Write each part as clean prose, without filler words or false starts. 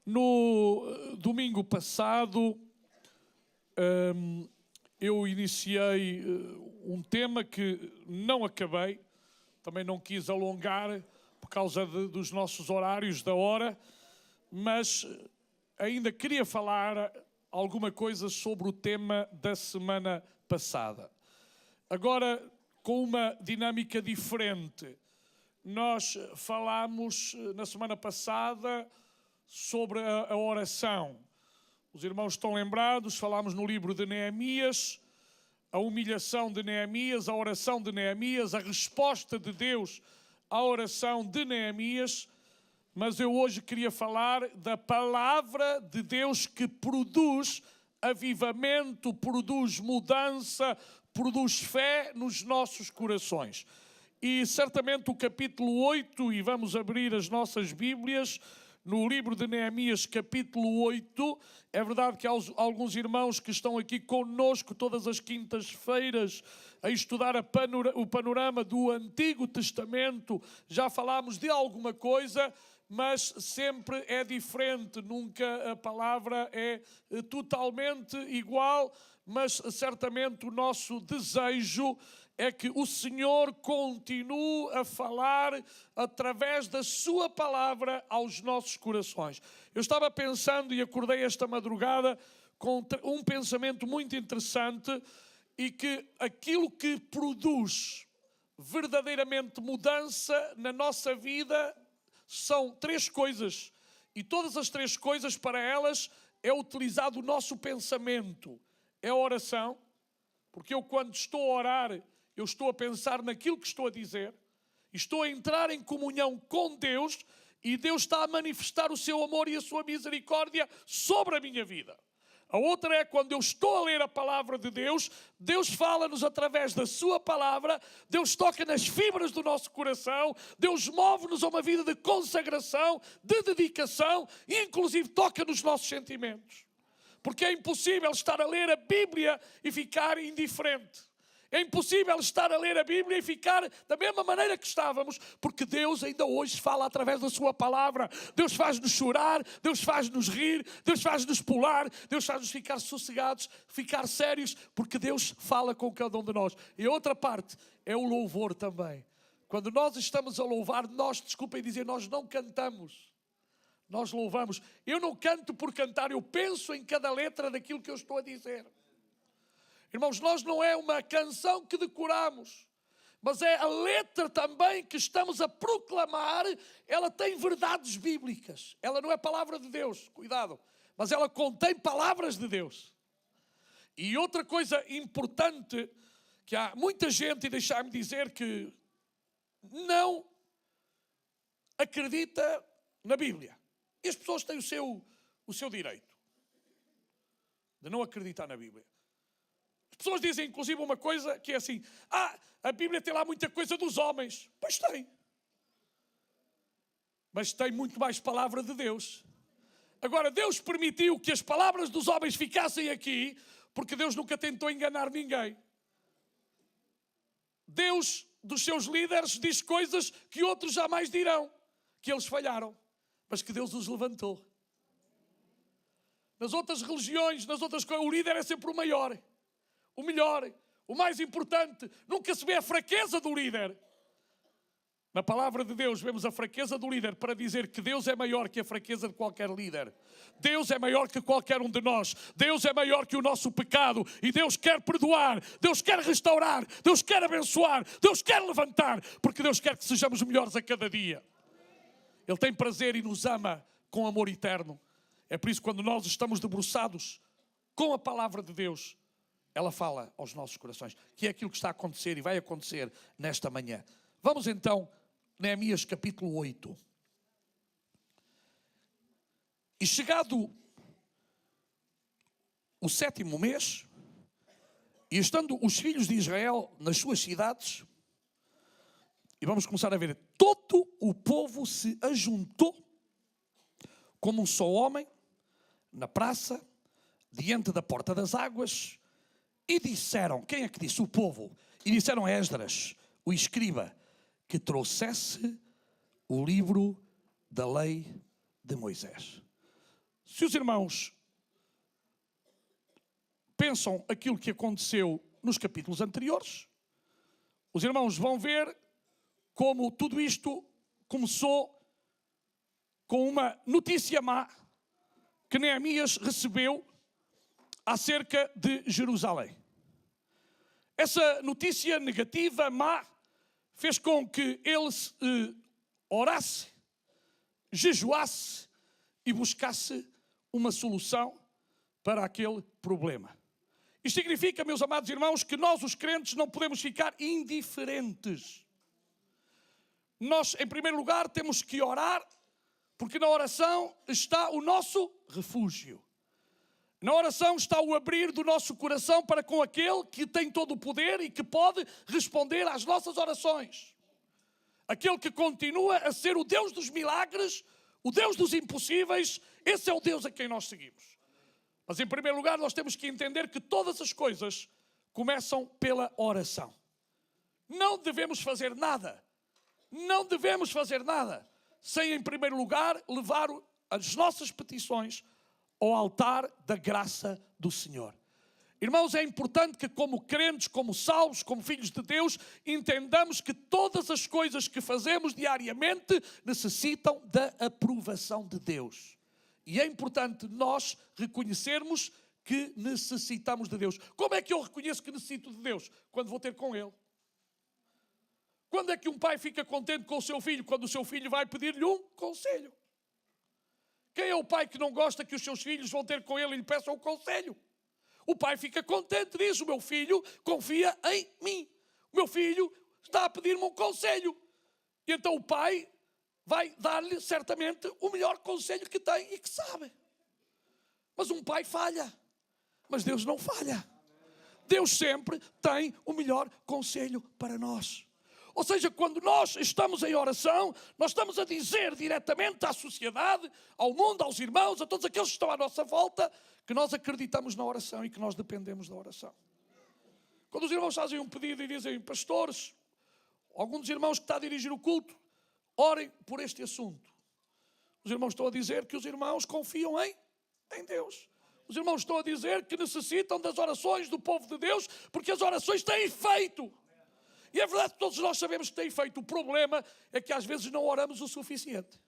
No domingo passado, eu iniciei um tema que não acabei, também não quis alongar por causa dos nossos horários da hora, mas ainda queria falar alguma coisa sobre o tema da semana passada. Agora, com uma dinâmica diferente. Nós falámos na semana passada sobre a oração. Os irmãos estão lembrados, falámos no livro de Neemias, a humilhação de Neemias, a oração de Neemias, a resposta de Deus à oração de Neemias, mas eu hoje queria falar da palavra de Deus que produz avivamento, produz mudança, produz fé nos nossos corações. E certamente o capítulo 8, e vamos abrir as nossas Bíblias, no livro de Neemias, capítulo 8, é verdade que há alguns irmãos que estão aqui conosco todas as quintas-feiras a estudar o panorama do Antigo Testamento. Já falámos de alguma coisa, mas sempre é diferente, nunca a palavra é totalmente igual, mas certamente o nosso desejo é que o Senhor continue a falar através da sua palavra aos nossos corações. Eu estava pensando e acordei esta madrugada com um pensamento muito interessante e que aquilo que produz verdadeiramente mudança na nossa vida são três coisas. E todas as três coisas, para elas, é utilizado o nosso pensamento. É a oração, porque eu quando estou a orar, eu estou a pensar naquilo que estou a dizer, estou a entrar em comunhão com Deus e Deus está a manifestar o seu amor e a sua misericórdia sobre a minha vida. A outra é quando eu estou a ler a palavra de Deus, Deus fala-nos através da sua palavra, Deus toca nas fibras do nosso coração, Deus move-nos a uma vida de consagração, de dedicação e inclusive toca nos nossos sentimentos. Porque é impossível estar a ler a Bíblia e ficar indiferente. É impossível estar a ler a Bíblia e ficar da mesma maneira que estávamos, porque Deus ainda hoje fala através da sua palavra. Deus faz-nos chorar, Deus faz-nos rir, Deus faz-nos pular, Deus faz-nos ficar sossegados, ficar sérios, porque Deus fala com cada um de nós. E a outra parte é o louvor também. Quando nós estamos a louvar, nós não cantamos. Nós louvamos. Eu não canto por cantar, eu penso em cada letra daquilo que eu estou a dizer. Irmãos, nós não é uma canção que decoramos, mas é a letra também que estamos a proclamar. Ela tem verdades bíblicas. Ela não é palavra de Deus, cuidado, mas ela contém palavras de Deus. E outra coisa importante, que há muita gente, e deixar-me dizer, que não acredita na Bíblia. E as pessoas têm o seu direito de não acreditar na Bíblia. As pessoas dizem, inclusive, uma coisa que é assim: a Bíblia tem lá muita coisa dos homens. Pois tem. Mas tem muito mais palavra de Deus. Agora, Deus permitiu que as palavras dos homens ficassem aqui, porque Deus nunca tentou enganar ninguém. Deus, dos seus líderes, diz coisas que outros jamais dirão, que eles falharam, mas que Deus os levantou. Nas outras religiões, nas outras coisas, o líder é sempre o maior. O melhor, o mais importante. Nunca se vê a fraqueza do líder. Na palavra de Deus vemos a fraqueza do líder para dizer que Deus é maior que a fraqueza de qualquer líder. Deus é maior que qualquer um de nós. Deus é maior que o nosso pecado. E Deus quer perdoar. Deus quer restaurar. Deus quer abençoar. Deus quer levantar. Porque Deus quer que sejamos melhores a cada dia. Ele tem prazer e nos ama com amor eterno. É por isso que quando nós estamos debruçados com a palavra de Deus, ela fala aos nossos corações, que é aquilo que está a acontecer e vai acontecer nesta manhã. Vamos então, Neemias capítulo 8. E chegado o 7º mês, e estando os filhos de Israel nas suas cidades, e vamos começar a ver, todo o povo se ajuntou como um só homem, na praça, diante da porta das águas, e disseram, quem é que disse? O povo. E disseram a Esdras, o escriba, que trouxesse o livro da lei de Moisés. Se os irmãos pensam aquilo que aconteceu nos capítulos anteriores, os irmãos vão ver como tudo isto começou com uma notícia má que Neemias recebeu acerca de Jerusalém. Essa notícia negativa, má, fez com que ele orasse, jejuasse e buscasse uma solução para aquele problema. Isto significa, meus amados irmãos, que nós, os crentes, não podemos ficar indiferentes. Nós, em primeiro lugar, temos que orar, porque na oração está o nosso refúgio. Na oração está o abrir do nosso coração para com aquele que tem todo o poder e que pode responder às nossas orações. Aquele que continua a ser o Deus dos milagres, o Deus dos impossíveis, esse é o Deus a quem nós seguimos. Mas em primeiro lugar nós temos que entender que todas as coisas começam pela oração. Não devemos fazer nada sem em primeiro lugar levar as nossas petições ao altar da graça do Senhor. Irmãos, é importante que como crentes, como salvos, como filhos de Deus, entendamos que todas as coisas que fazemos diariamente necessitam da aprovação de Deus. E é importante nós reconhecermos que necessitamos de Deus. Como é que eu reconheço que necessito de Deus? Quando vou ter com Ele. Quando é que um pai fica contente com o seu filho? Quando o seu filho vai pedir-lhe um conselho. Quem é o pai que não gosta que os seus filhos vão ter com ele e lhe peçam um conselho? O pai fica contente, diz: o meu filho confia em mim. O meu filho está a pedir-me um conselho. E então o pai vai dar-lhe certamente o melhor conselho que tem e que sabe. Mas um pai falha. Mas Deus não falha. Deus sempre tem o melhor conselho para nós. Ou seja, quando nós estamos em oração, nós estamos a dizer diretamente à sociedade, ao mundo, aos irmãos, a todos aqueles que estão à nossa volta, que nós acreditamos na oração e que nós dependemos da oração. Quando os irmãos fazem um pedido e dizem: pastores, algum dos irmãos que está a dirigir o culto, orem por este assunto. Os irmãos estão a dizer que os irmãos confiam em Deus. Os irmãos estão a dizer que necessitam das orações do povo de Deus, porque as orações têm efeito. E é verdade que todos nós sabemos que tem efeito. O problema é que às vezes não oramos o suficiente.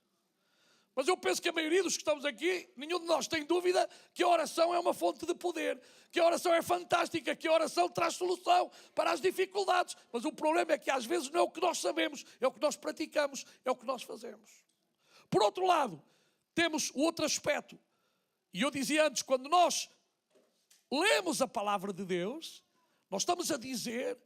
Mas eu penso que a maioria dos que estamos aqui, nenhum de nós tem dúvida que a oração é uma fonte de poder, que a oração é fantástica, que a oração traz solução para as dificuldades. Mas o problema é que às vezes não é o que nós sabemos, é o que nós praticamos, é o que nós fazemos. Por outro lado, temos o outro aspecto. E eu dizia antes, quando nós lemos a palavra de Deus, nós estamos a dizer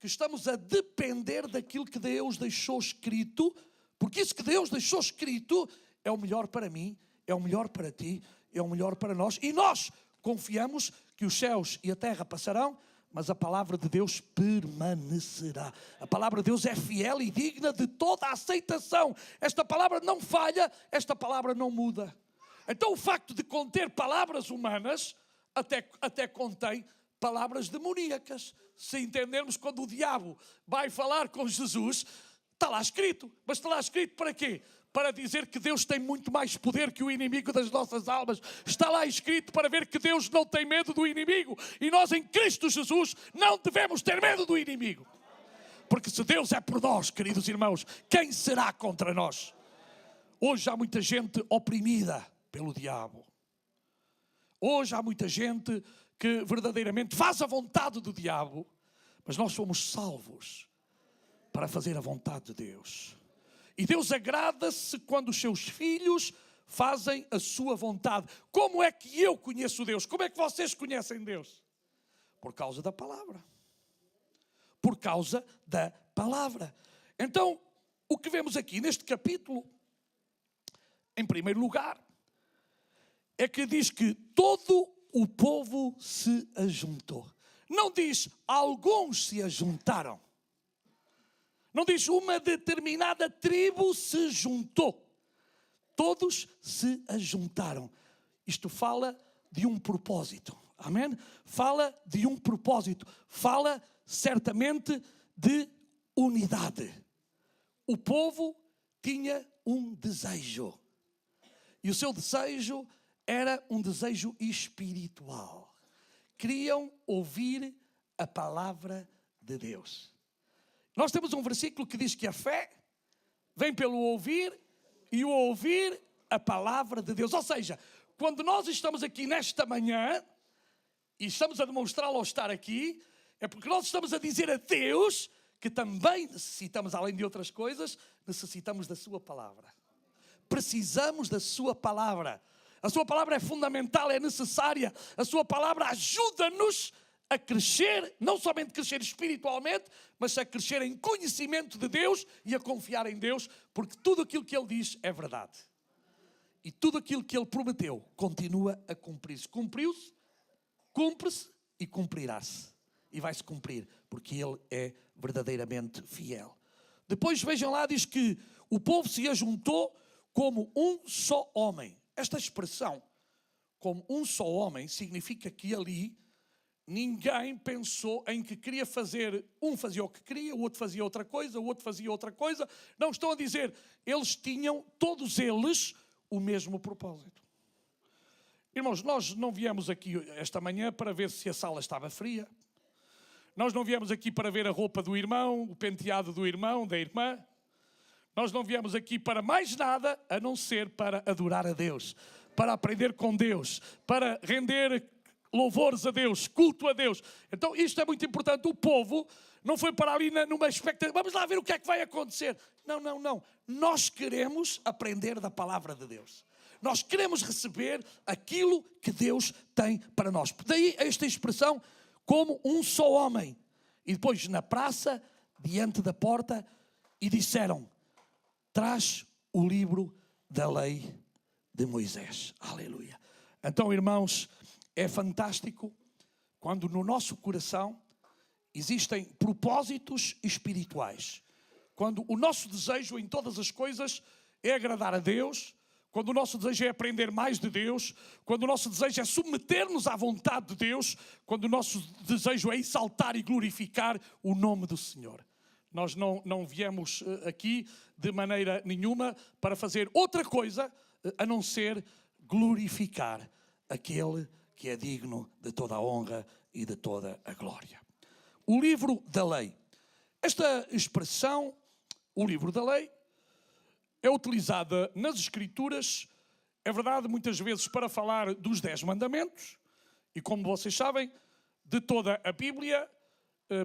que estamos a depender daquilo que Deus deixou escrito, porque isso que Deus deixou escrito é o melhor para mim, é o melhor para ti, é o melhor para nós. E nós confiamos que os céus e a terra passarão, mas a palavra de Deus permanecerá. A palavra de Deus é fiel e digna de toda a aceitação. Esta palavra não falha, esta palavra não muda. Então o facto de conter palavras humanas até contém palavras demoníacas. Se entendermos, quando o diabo vai falar com Jesus, está lá escrito. Mas está lá escrito para quê? Para dizer que Deus tem muito mais poder que o inimigo das nossas almas. Está lá escrito para ver que Deus não tem medo do inimigo. E nós em Cristo Jesus não devemos ter medo do inimigo. Porque se Deus é por nós, queridos irmãos, quem será contra nós? Hoje há muita gente oprimida pelo diabo. Hoje há muita gente que verdadeiramente faz a vontade do diabo, mas nós somos salvos para fazer a vontade de Deus. E Deus agrada-se quando os seus filhos fazem a sua vontade. Como é que eu conheço Deus? Como é que vocês conhecem Deus? Por causa da palavra. Por causa da palavra. Então, o que vemos aqui neste capítulo, em primeiro lugar, é que diz que todo o povo se ajuntou. Não diz alguns se ajuntaram. Não diz uma determinada tribo se juntou. Todos se ajuntaram. Isto fala de um propósito. Amém? Fala de um propósito. Fala certamente de unidade. O povo tinha um desejo. E o seu desejo era um desejo espiritual. Queriam ouvir a palavra de Deus. Nós temos um versículo que diz que a fé vem pelo ouvir e o ouvir a palavra de Deus. Ou seja, quando nós estamos aqui nesta manhã e estamos a demonstrá-lo ao estar aqui, é porque nós estamos a dizer a Deus que também necessitamos, além de outras coisas, necessitamos da sua palavra. Precisamos da sua palavra. A sua palavra é fundamental, é necessária. A sua palavra ajuda-nos a crescer, não somente crescer espiritualmente, mas a crescer em conhecimento de Deus e a confiar em Deus, porque tudo aquilo que Ele diz é verdade. E tudo aquilo que Ele prometeu continua a cumprir-se. Cumpriu-se, cumpre-se e cumprirá-se. E vai-se cumprir, porque Ele é verdadeiramente fiel. Depois vejam lá, diz que o povo se ajuntou como um só homem. Esta expressão, como um só homem, significa que ali ninguém pensou em que queria fazer, um fazia o que queria, o outro fazia outra coisa, o outro fazia outra coisa. Não, estão a dizer, eles tinham, todos eles, o mesmo propósito. Irmãos, nós não viemos aqui esta manhã para ver se a sala estava fria. Nós não viemos aqui para ver a roupa do irmão, o penteado do irmão, da irmã. Nós não viemos aqui para mais nada, a não ser para adorar a Deus, para aprender com Deus, para render louvores a Deus, culto a Deus. Então isto é muito importante. O povo não foi para ali numa expectativa, vamos lá ver o que é que vai acontecer. Não. Nós queremos aprender da palavra de Deus. Nós queremos receber aquilo que Deus tem para nós. Daí esta expressão, como um só homem. E depois na praça, diante da porta, e disseram, traz o livro da lei de Moisés. Aleluia. Então, irmãos, é fantástico quando no nosso coração existem propósitos espirituais. Quando o nosso desejo em todas as coisas é agradar a Deus, quando o nosso desejo é aprender mais de Deus, quando o nosso desejo é submeter-nos à vontade de Deus, quando o nosso desejo é exaltar e glorificar o nome do Senhor. Nós não viemos aqui de maneira nenhuma para fazer outra coisa a não ser glorificar aquele que é digno de toda a honra e de toda a glória. O livro da lei. Esta expressão, o livro da lei, é utilizada nas Escrituras, é verdade, muitas vezes para falar dos 10 mandamentos, e como vocês sabem, de toda a Bíblia,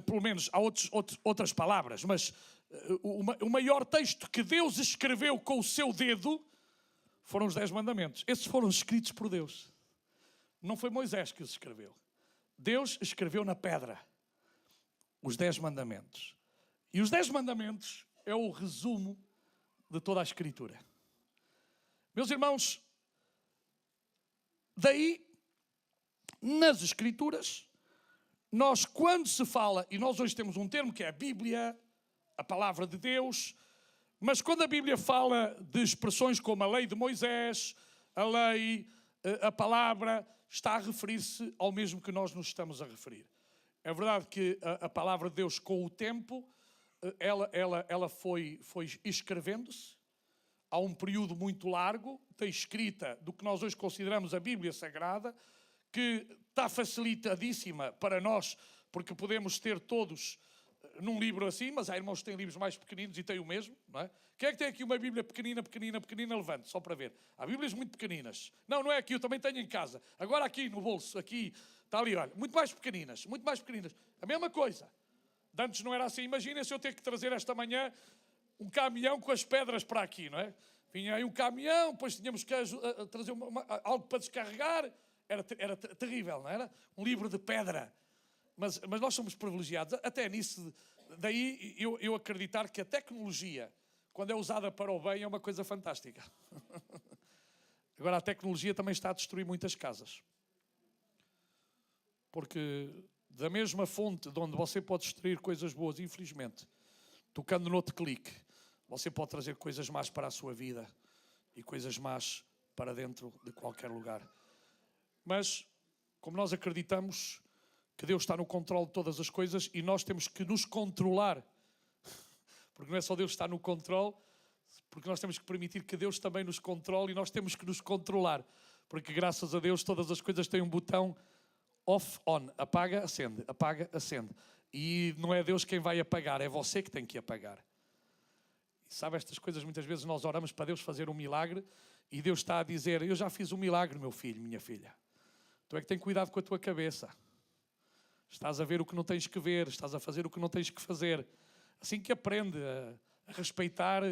pelo menos há outras palavras, mas o maior texto que Deus escreveu com o seu dedo foram os 10 mandamentos. Esses foram escritos por Deus. Não foi Moisés que os escreveu. Deus escreveu na pedra os 10 mandamentos. E os 10 mandamentos é o resumo de toda a Escritura. Meus irmãos, daí, nas Escrituras, nós quando se fala, e nós hoje temos um termo que é a Bíblia, a palavra de Deus, mas quando a Bíblia fala de expressões como a lei de Moisés, a lei, a palavra, está a referir-se ao mesmo que nós nos estamos a referir. É verdade que a palavra de Deus, com o tempo, ela foi escrevendo-se. Há um período muito largo da escrita do que nós hoje consideramos a Bíblia Sagrada, que está facilitadíssima para nós, porque podemos ter todos num livro assim, mas há irmãos que têm livros mais pequeninos e têm o mesmo, não é? Quem é que tem aqui uma Bíblia pequenina, levante, só para ver. Há Bíblias muito pequeninas. Não é aqui, eu também tenho em casa. Agora aqui no bolso, aqui, está ali, olha, muito mais pequeninas. A mesma coisa. De antes não era assim. Imaginem se eu ter que trazer esta manhã um caminhão com as pedras para aqui, não é? Vinha aí um caminhão, depois tínhamos que trazer algo para descarregar. Era terrível, não era? Um livro de pedra. Mas nós somos privilegiados, até nisso. Daí eu acreditar que a tecnologia, quando é usada para o bem, é uma coisa fantástica. Agora, a tecnologia também está a destruir muitas casas. Porque da mesma fonte de onde você pode extrair coisas boas, infelizmente, tocando no outro clique, você pode trazer coisas más para a sua vida e coisas más para dentro de qualquer lugar. Mas, como nós acreditamos que Deus está no controle de todas as coisas e nós temos que nos controlar, porque não é só Deus que está no controle, porque nós temos que permitir que Deus também nos controle e nós temos que nos controlar, Porque graças a Deus todas as coisas têm um botão off, on, apaga, acende. E não é Deus quem vai apagar, é você que tem que apagar. E sabe, estas coisas muitas vezes nós oramos para Deus fazer um milagre e Deus está a dizer, eu já fiz um milagre, meu filho, minha filha. Tu é que tens cuidado com a tua cabeça. Estás a ver o que não tens que ver, estás a fazer o que não tens que fazer. Assim que aprende a respeitar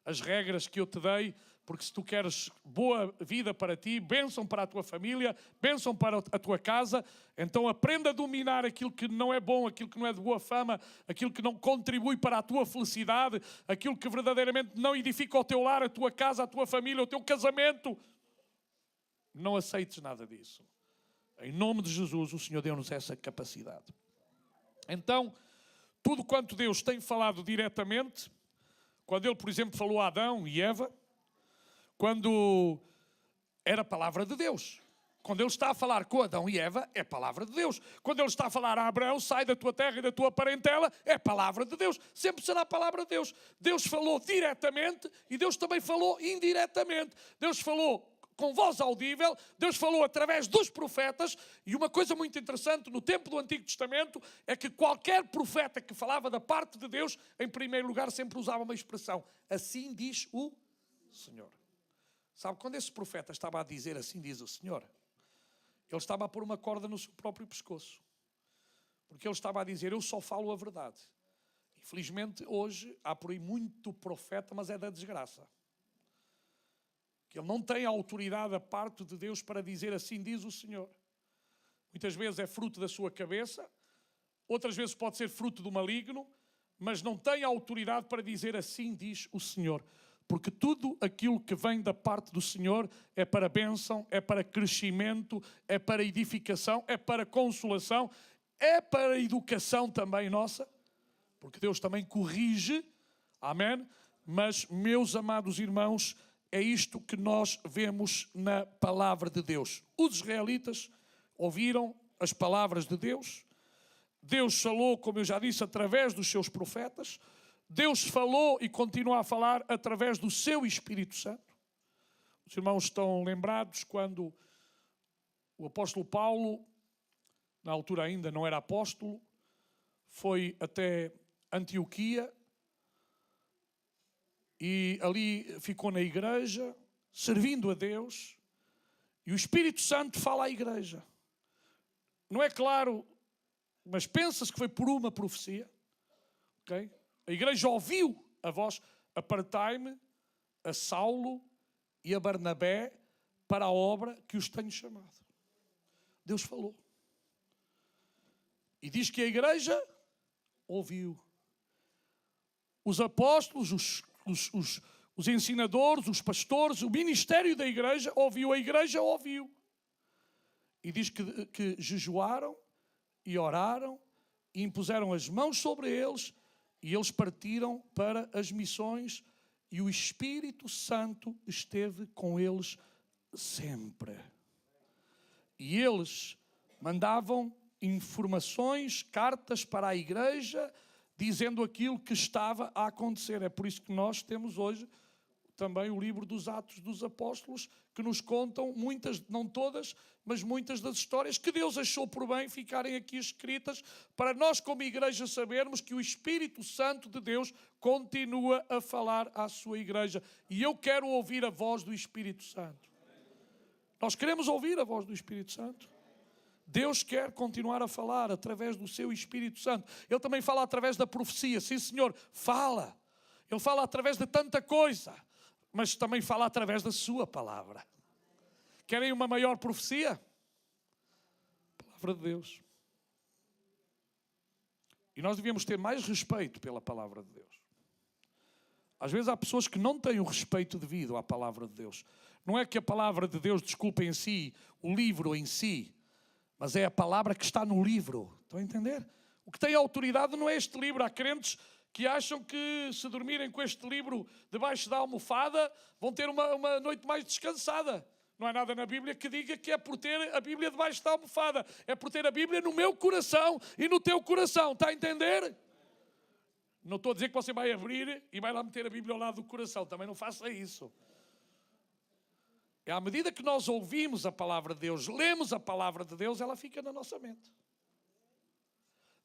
as regras que eu te dei, porque se tu queres boa vida para ti, bênção para a tua família, bênção para a tua casa, então aprenda a dominar aquilo que não é bom, aquilo que não é de boa fama, aquilo que não contribui para a tua felicidade, aquilo que verdadeiramente não edifica o teu lar, a tua casa, a tua família, o teu casamento. Não aceites nada disso. Em nome de Jesus, o Senhor deu-nos essa capacidade. Então, tudo quanto Deus tem falado diretamente, quando Ele, por exemplo, falou a Adão e Eva, quando era a palavra de Deus. Quando Ele está a falar com Adão e Eva, é palavra de Deus. Quando Ele está a falar a Abraão, sai da tua terra e da tua parentela, é palavra de Deus. Sempre será palavra de Deus. Deus falou diretamente e Deus também falou indiretamente. Deus falou com voz audível, Deus falou através dos profetas, e uma coisa muito interessante no tempo do Antigo Testamento é que qualquer profeta que falava da parte de Deus, em primeiro lugar sempre usava uma expressão, assim diz o Senhor. Sabe, quando esse profeta estava a dizer assim diz o Senhor, ele estava a pôr uma corda no seu próprio pescoço, porque ele estava a dizer, eu só falo a verdade. Infelizmente hoje há por aí muito profeta, mas é da desgraça. Ele não tem a autoridade da parte de Deus para dizer assim diz o Senhor. Muitas vezes é fruto da sua cabeça, outras vezes pode ser fruto do maligno, mas não tem a autoridade para dizer assim diz o Senhor. Porque tudo aquilo que vem da parte do Senhor é para bênção, é para crescimento, é para edificação, é para consolação, é para educação também nossa, porque Deus também corrige, amém? Mas, meus amados irmãos, é isto que nós vemos na palavra de Deus. Os israelitas ouviram as palavras de Deus. Deus falou, como eu já disse, através dos seus profetas. Deus falou e continua a falar através do seu Espírito Santo. Os irmãos estão lembrados quando o apóstolo Paulo, na altura ainda não era apóstolo, foi até Antioquia, e ali ficou na igreja, servindo a Deus, e o Espírito Santo fala à igreja. Não é claro, mas pensa-se que foi por uma profecia. Okay? A igreja ouviu a voz, apartai-me a Saulo e a Barnabé para a obra que os tenho chamado. Deus falou. E diz que a igreja ouviu. Os apóstolos, os ensinadores, os pastores, o ministério da igreja ouviu, a igreja ouviu. E diz que jejuaram e oraram e impuseram as mãos sobre eles e eles partiram para as missões e o Espírito Santo esteve com eles sempre. E eles mandavam informações, cartas para a igreja, dizendo aquilo que estava a acontecer. É por isso que nós temos hoje também o livro dos Atos dos Apóstolos, que nos contam muitas, não todas, mas muitas das histórias que Deus achou por bem ficarem aqui escritas, para nós como igreja sabermos que o Espírito Santo de Deus continua a falar à sua igreja. E eu quero ouvir a voz do Espírito Santo. Nós queremos ouvir a voz do Espírito Santo. Deus quer continuar a falar através do seu Espírito Santo. Ele também fala através da profecia. Sim, Senhor, fala. Ele fala através de tanta coisa, mas também fala através da sua palavra. Querem uma maior profecia? Palavra de Deus. E nós devíamos ter mais respeito pela palavra de Deus. Às vezes há pessoas que não têm o respeito devido à palavra de Deus. Não é que a palavra de Deus desculpe em si, o livro em si, mas é a palavra que está no livro. Estão a entender? O que tem autoridade não é este livro. Há crentes que acham que se dormirem com este livro debaixo da almofada vão ter uma noite mais descansada. Não há nada na Bíblia que diga que é por ter a Bíblia debaixo da almofada. É por ter a Bíblia no meu coração e no teu coração. Está a entender? Não estou a dizer que você vai abrir e vai lá meter a Bíblia ao lado do coração. Também não faça isso. E à medida que nós ouvimos a palavra de Deus, lemos a palavra de Deus, ela fica na nossa mente.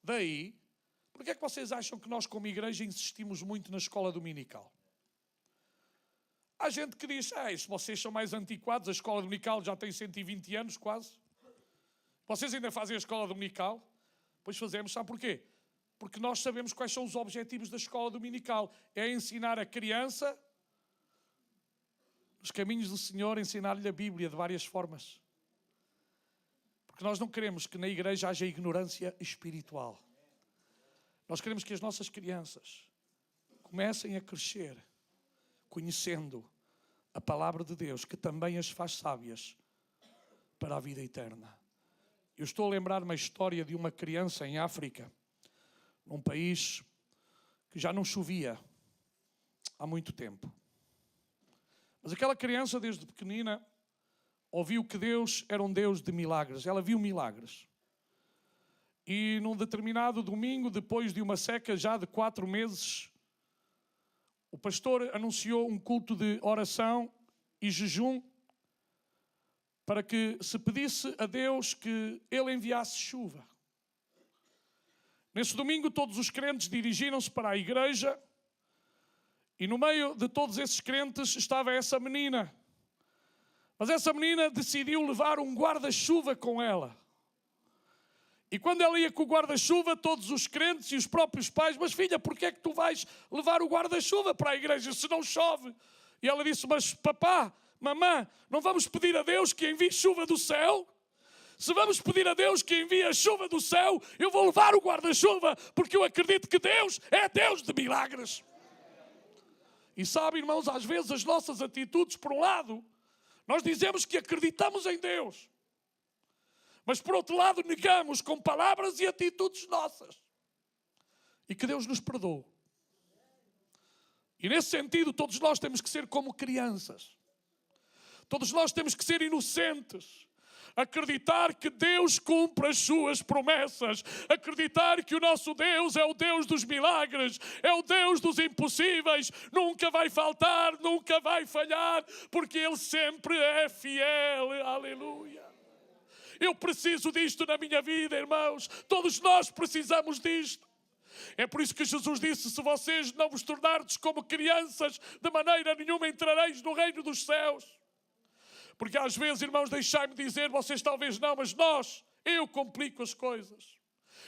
Daí, por que é que vocês acham que nós como igreja insistimos muito na escola dominical? Há gente que diz, se vocês são mais antiquados, a escola dominical já tem 120 anos quase. Vocês ainda fazem a escola dominical? Pois fazemos, sabe porquê? Porque nós sabemos quais são os objetivos da escola dominical. É ensinar a criança os caminhos do Senhor, ensinar-lhe a Bíblia de várias formas. Porque nós não queremos que na igreja haja ignorância espiritual. Nós queremos que as nossas crianças comecem a crescer conhecendo a palavra de Deus, que também as faz sábias para a vida eterna. Eu estou a lembrar-me a história de uma criança em África, num país que já não chovia há muito tempo. Mas aquela criança, desde pequenina, ouviu que Deus era um Deus de milagres. Ela viu milagres. E num determinado domingo, depois de uma seca já de 4 meses, o pastor anunciou um culto de oração e jejum para que se pedisse a Deus que Ele enviasse chuva. Nesse domingo, todos os crentes dirigiram-se para a igreja e no meio de todos esses crentes estava essa menina. Mas essa menina decidiu levar um guarda-chuva com ela. E quando ela ia com o guarda-chuva, todos os crentes e os próprios pais, mas filha, porquê é que tu vais levar o guarda-chuva para a igreja se não chove? E ela disse, mas papá, mamã, não vamos pedir a Deus que envie chuva do céu? Se vamos pedir a Deus que envie a chuva do céu, eu vou levar o guarda-chuva, porque eu acredito que Deus é Deus de milagres. E sabe, irmãos, às vezes as nossas atitudes, por um lado, nós dizemos que acreditamos em Deus. Mas por outro lado, negamos com palavras e atitudes nossas. E que Deus nos perdoe. E nesse sentido, todos nós temos que ser como crianças. Todos nós temos que ser inocentes. Acreditar que Deus cumpre as suas promessas. Acreditar que o nosso Deus é o Deus dos milagres. É o Deus dos impossíveis. Nunca vai faltar, nunca vai falhar. Porque Ele sempre é fiel. Aleluia. Eu preciso disto na minha vida, irmãos. Todos nós precisamos disto. É por isso que Jesus disse, se vocês não vos tornardes como crianças, de maneira nenhuma entrareis no reino dos céus. Porque às vezes, irmãos, deixai-me dizer, vocês talvez não, mas eu complico as coisas.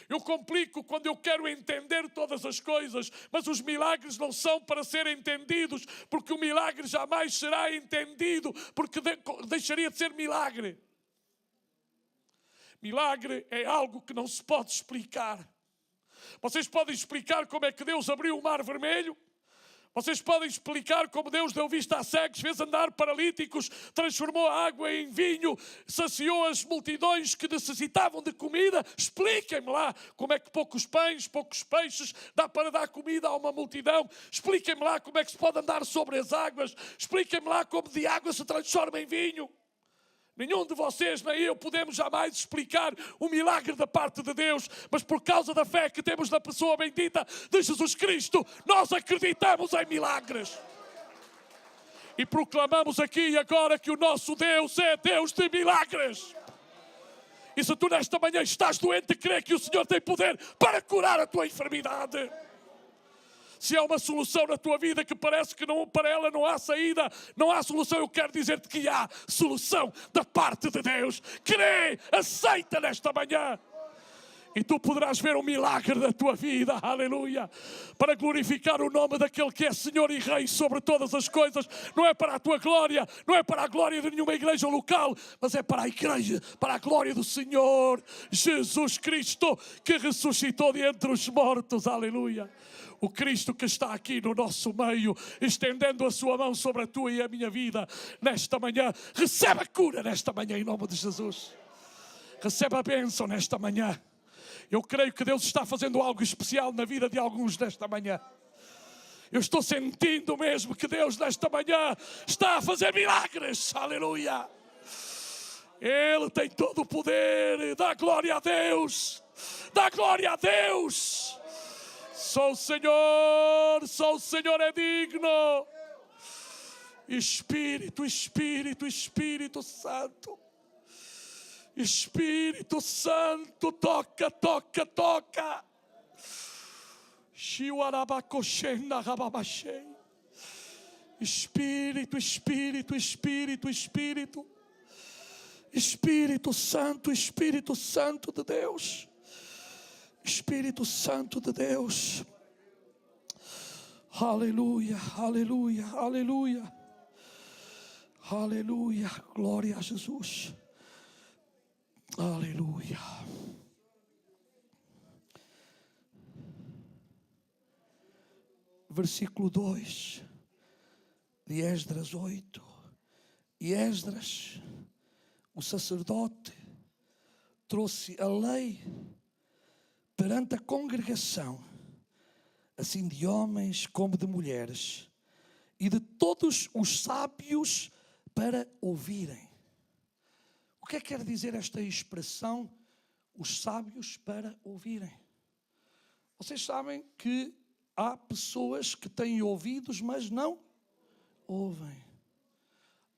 Eu complico quando eu quero entender todas as coisas, mas os milagres não são para serem entendidos, porque o milagre jamais será entendido, porque deixaria de ser milagre. Milagre é algo que não se pode explicar. Vocês podem explicar como é que Deus abriu o mar vermelho? Vocês podem explicar como Deus deu vista a cegos, fez andar paralíticos, transformou a água em vinho, saciou as multidões que necessitavam de comida? Expliquem-me lá como é que poucos pães, poucos peixes dá para dar comida a uma multidão. Expliquem-me lá como é que se pode andar sobre as águas. Expliquem-me lá como de água se transforma em vinho. Nenhum de vocês, nem eu, podemos jamais explicar o milagre da parte de Deus, mas por causa da fé que temos na pessoa bendita de Jesus Cristo, nós acreditamos em milagres. E proclamamos aqui e agora que o nosso Deus é Deus de milagres. E se tu nesta manhã estás doente, crê que o Senhor tem poder para curar a tua enfermidade. Se há uma solução na tua vida que parece que para ela não há saída, não há solução, eu quero dizer-te que há solução da parte de Deus. Crê, aceita nesta manhã. E tu poderás ver o milagre da tua vida, aleluia, para glorificar o nome daquele que é Senhor e Rei sobre todas as coisas. Não é para a tua glória, não é para a glória de nenhuma igreja local, mas é para a igreja, para a glória do Senhor Jesus Cristo, que ressuscitou de entre os mortos, aleluia. O Cristo que está aqui no nosso meio, estendendo a sua mão sobre a tua e a minha vida nesta manhã. Recebe a cura nesta manhã em nome de Jesus. Recebe a bênção nesta manhã. Eu creio que Deus está fazendo algo especial na vida de alguns nesta manhã. Eu estou sentindo mesmo que Deus nesta manhã está a fazer milagres. Aleluia. Ele tem todo o poder. Dá glória a Deus. Dá glória a Deus. Só o Senhor é digno. Espírito, Espírito, Espírito Santo. Espírito Santo, toca, toca, toca. Espírito, Espírito, Espírito, Espírito. Espírito Santo, Espírito Santo de Deus. Espírito Santo de Deus. Aleluia, aleluia, aleluia. Aleluia, glória a Jesus. Aleluia. Versículo 2 de Esdras 8. E Esdras, o sacerdote, trouxe a lei perante a congregação, assim de homens como de mulheres, e de todos os sábios para ouvirem. O que é que quer dizer esta expressão, os sábios para ouvirem? Vocês sabem que há pessoas que têm ouvidos, mas não ouvem.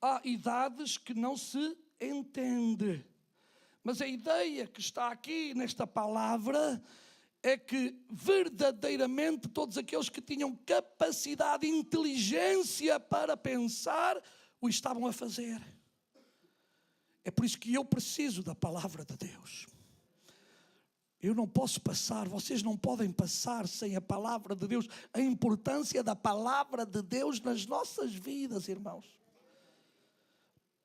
Há idades que não se entende. Mas a ideia que está aqui nesta palavra é que verdadeiramente todos aqueles que tinham capacidade, inteligência para pensar, o estavam a fazer. É por isso que eu preciso da palavra de Deus. Eu não posso passar, vocês não podem passar sem a palavra de Deus. A importância da palavra de Deus nas nossas vidas, irmãos.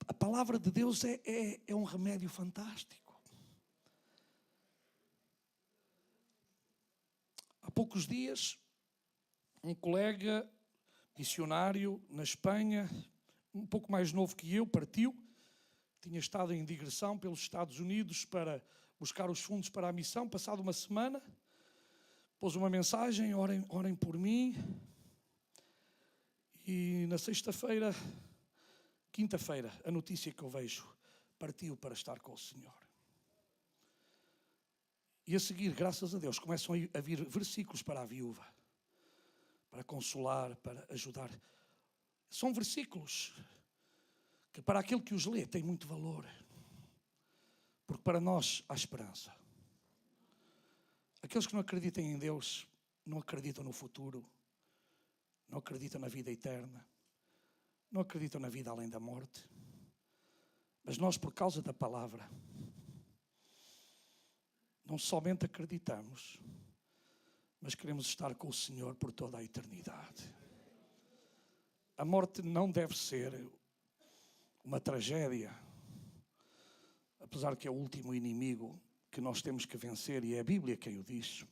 A palavra de Deus é um remédio fantástico. Há poucos dias, um colega missionário na Espanha, um pouco mais novo que eu, partiu. Tinha estado em digressão pelos Estados Unidos para buscar os fundos para a missão. Passado uma semana, pôs uma mensagem: orem por mim. E na sexta-feira, quinta-feira, a notícia que eu vejo: partiu para estar com o Senhor. E a seguir, graças a Deus, começam a vir versículos para a viúva, para consolar, para ajudar. São versículos que para aquele que os lê tem muito valor. Porque para nós há esperança. Aqueles que não acreditam em Deus, não acreditam no futuro, não acreditam na vida eterna, não acreditam na vida além da morte. Mas nós, por causa da palavra, não somente acreditamos, mas queremos estar com o Senhor por toda a eternidade. A morte não deve ser uma tragédia, apesar que é o último inimigo que nós temos que vencer, e é a Bíblia quem o diz.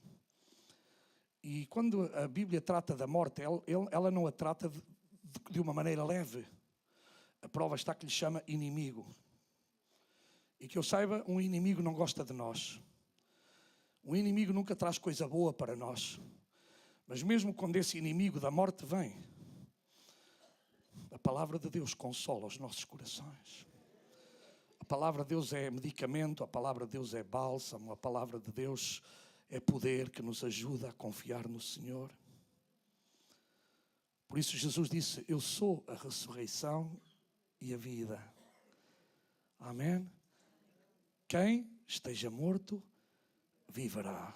E quando a Bíblia trata da morte, ela não a trata de uma maneira leve. A prova está que lhe chama inimigo. E que eu saiba, um inimigo não gosta de nós. Um inimigo nunca traz coisa boa para nós. Mas mesmo quando esse inimigo da morte vem, a palavra de Deus consola os nossos corações. A palavra de Deus é medicamento, a palavra de Deus é bálsamo, a palavra de Deus é poder que nos ajuda a confiar no Senhor. Por isso Jesus disse: eu sou a ressurreição e a vida. Amém? Quem esteja morto, viverá.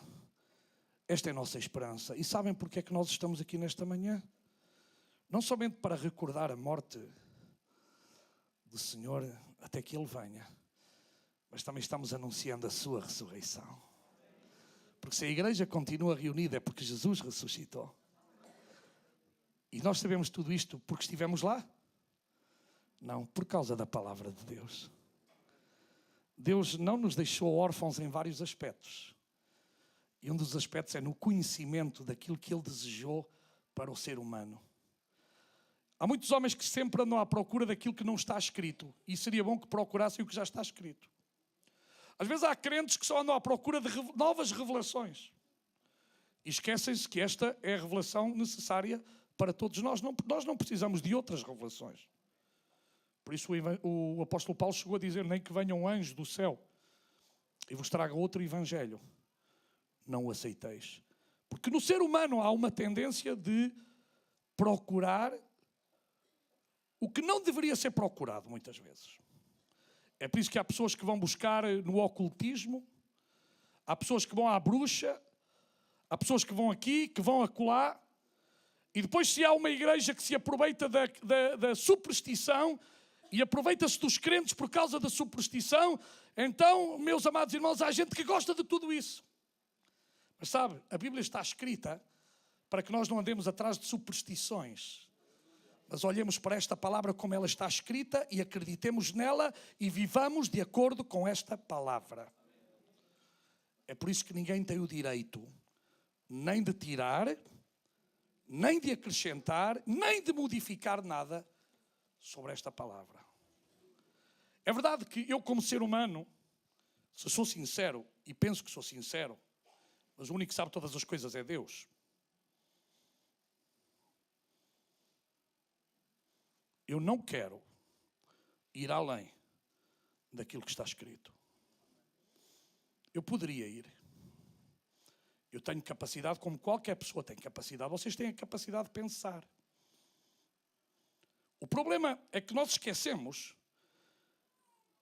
Esta é a nossa esperança. E sabem porque é que nós estamos aqui nesta manhã? Não somente para recordar a morte do Senhor até que Ele venha, mas também estamos anunciando a sua ressurreição. Porque se a igreja continua reunida é porque Jesus ressuscitou. E nós sabemos tudo isto porque estivemos lá? Não, por causa da palavra de Deus. Deus não nos deixou órfãos em vários aspectos. E um dos aspectos é no conhecimento daquilo que Ele desejou para o ser humano. Há muitos homens que sempre andam à procura daquilo que não está escrito. E seria bom que procurassem o que já está escrito. Às vezes há crentes que só andam à procura de novas revelações. E esquecem-se que esta é a revelação necessária para todos nós. Nós não precisamos de outras revelações. Por isso o apóstolo Paulo chegou a dizer: nem que venha um anjo do céu e vos traga outro evangelho, não o aceiteis. Porque no ser humano há uma tendência de procurar o que não deveria ser procurado muitas vezes. É por isso que há pessoas que vão buscar no ocultismo, há pessoas que vão à bruxa, há pessoas que vão aqui, que vão acolá, e depois se há uma igreja que se aproveita da superstição e aproveita-se dos crentes por causa da superstição, então, meus amados irmãos, há gente que gosta de tudo isso. Mas sabe, a Bíblia está escrita para que nós não andemos atrás de superstições, mas olhemos para esta palavra como ela está escrita e acreditemos nela e vivamos de acordo com esta palavra. É por isso que ninguém tem o direito nem de tirar, nem de acrescentar, nem de modificar nada sobre esta palavra. É verdade que eu, como ser humano, se sou sincero, e penso que sou sincero, mas o único que sabe todas as coisas é Deus. Eu não quero ir além daquilo que está escrito. Eu poderia ir. Eu tenho capacidade, como qualquer pessoa tem capacidade. Vocês têm a capacidade de pensar. O problema é que nós esquecemos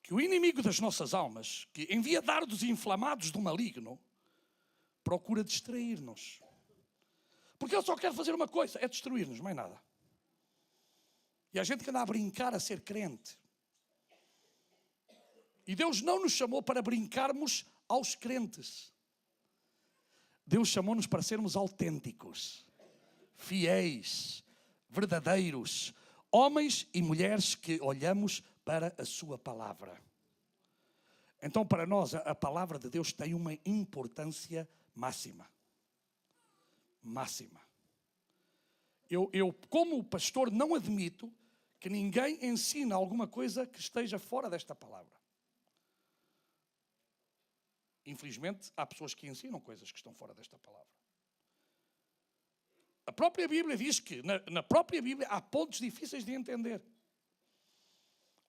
que o inimigo das nossas almas, que envia dardos inflamados do maligno, procura distrair-nos. Porque ele só quer fazer uma coisa, é destruir-nos, mais nada. E há gente que anda a brincar a ser crente. E Deus não nos chamou para brincarmos aos crentes. Deus chamou-nos para sermos autênticos, fiéis, verdadeiros, homens e mulheres que olhamos para a sua palavra. Então, para nós, a palavra de Deus tem uma importância máxima. Máxima. Eu, como pastor, não admito que ninguém ensine alguma coisa que esteja fora desta palavra. Infelizmente, há pessoas que ensinam coisas que estão fora desta palavra. A própria Bíblia diz que, na própria Bíblia, há pontos difíceis de entender.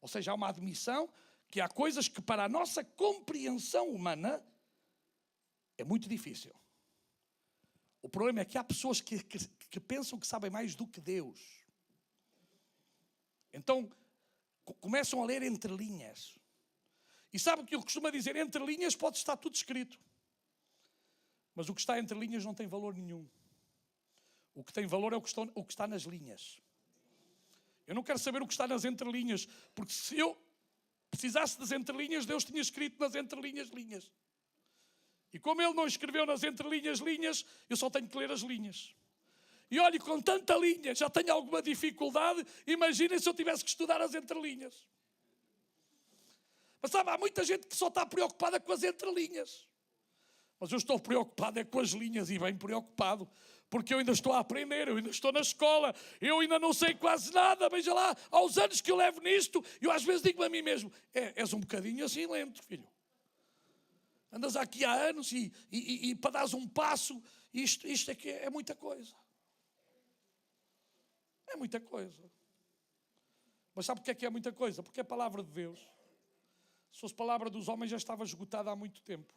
Ou seja, há uma admissão que há coisas que para a nossa compreensão humana é muito difícil. O problema é que há pessoas que pensam que sabem mais do que Deus. Então, começam a ler entre linhas. E sabe o que eu costumo dizer? Entre linhas pode estar tudo escrito. Mas o que está entre linhas não tem valor nenhum. O que tem valor é o que está nas linhas. Eu não quero saber o que está nas entrelinhas, porque se eu precisasse das entrelinhas, Deus tinha escrito nas entrelinhas linhas. E como Ele não escreveu nas entrelinhas linhas, eu só tenho que ler as linhas. E olhe, com tanta linha, já tenho alguma dificuldade, imaginem se eu tivesse que estudar as entrelinhas. Mas sabe, há muita gente que só está preocupada com as entrelinhas. Mas eu estou preocupado é com as linhas, e bem preocupado, porque eu ainda estou a aprender, eu ainda estou na escola, eu ainda não sei quase nada, veja lá, há os anos que eu levo nisto, eu às vezes digo a mim mesmo, és um bocadinho assim lento, filho. Andas aqui há anos e para dares um passo, isto é que é muita coisa. É muita coisa. Mas sabe porque é que é muita coisa? Porque é a palavra de Deus. Se fosse palavra dos homens já estava esgotada há muito tempo.